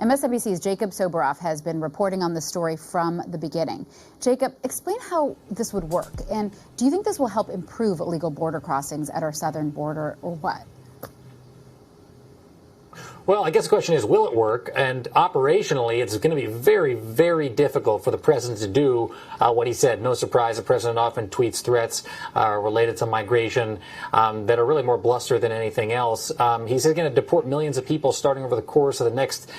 MSNBC's Jacob Soboroff has been reporting on the story from the beginning. Jacob, explain how this would work, and do you think this will help improve illegal border crossings at our southern border, or what? Well, I guess the question is, will it work? And operationally, it's going to be very, very difficult for the president to do what he said. No surprise, the president often tweets threats related to migration that are really more bluster than anything else. He's going to deport millions of people starting over the course of the next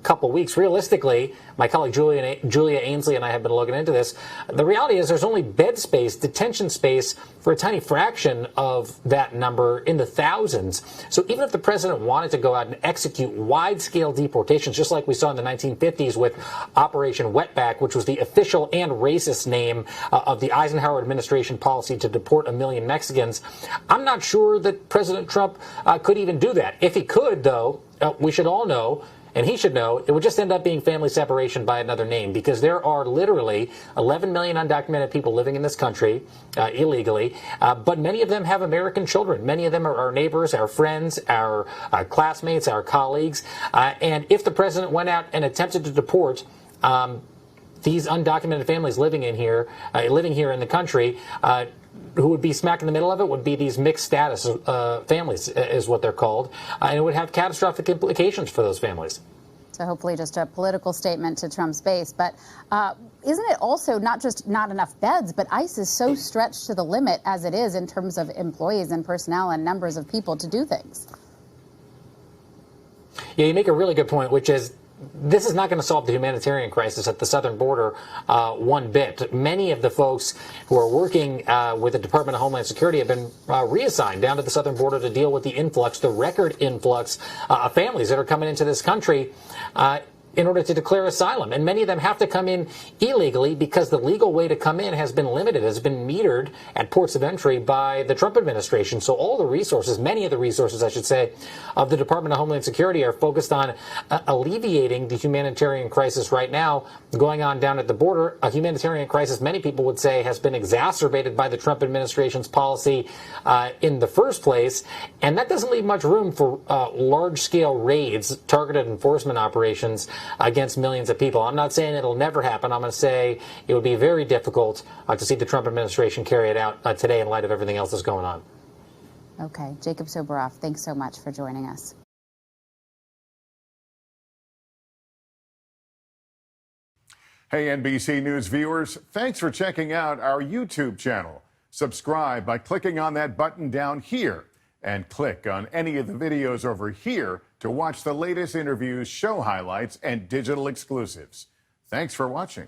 couple weeks. Realistically, my colleague Julia Ainsley and I have been looking into this. The reality is there's only bed space, detention space, for a tiny fraction of that number in the thousands. So even if the president wanted to go out and execute wide-scale deportations, just like we saw in the 1950s with Operation Wetback, which was the official and racist name of the Eisenhower administration policy to deport 1 million Mexicans, I'm not sure that President Trump could even do that. If he could, though, we should all know, and he should know, it would just end up being family separation by another name, because there are literally 11 million undocumented people living in this country illegally, but many of them have American children. Many of them are our neighbors, our friends, our classmates, our colleagues. And if the president went out and attempted to deport these undocumented families living here in the country, who would be smack in the middle of it would be these mixed status families, is what they're called, and it would have catastrophic implications for those families. So hopefully just a political statement to Trump's base. But isn't it also not just not enough beds, but ICE is so stretched to the limit as it is in terms of employees and personnel and numbers of people to do things? Yeah, you make a really good point, which is this is not going to solve the humanitarian crisis at the southern border one bit. Many of the folks who are working with the Department of Homeland Security have been reassigned down to the southern border to deal with the influx, the record influx of families that are coming into this country in order to declare asylum. And many of them have to come in illegally because the legal way to come in has been limited, has been metered at ports of entry by the Trump administration. So all the resources, many of the resources, I should say, of the Department of Homeland Security are focused on alleviating the humanitarian crisis right now going on down at the border, a humanitarian crisis many people would say has been exacerbated by the Trump administration's policy in the first place. And that doesn't leave much room for large-scale raids, targeted enforcement operations against millions of people. I'm not saying it'll never happen. I'm going to say it would be very difficult to see the Trump administration carry it out today in light of everything else that's going on. Okay. Jacob Soboroff, thanks so much for joining us. Hey, NBC News viewers, thanks for checking out our YouTube channel. Subscribe by clicking on that button down here and click on any of the videos over here to watch the latest interviews, show highlights, and digital exclusives. Thanks for watching.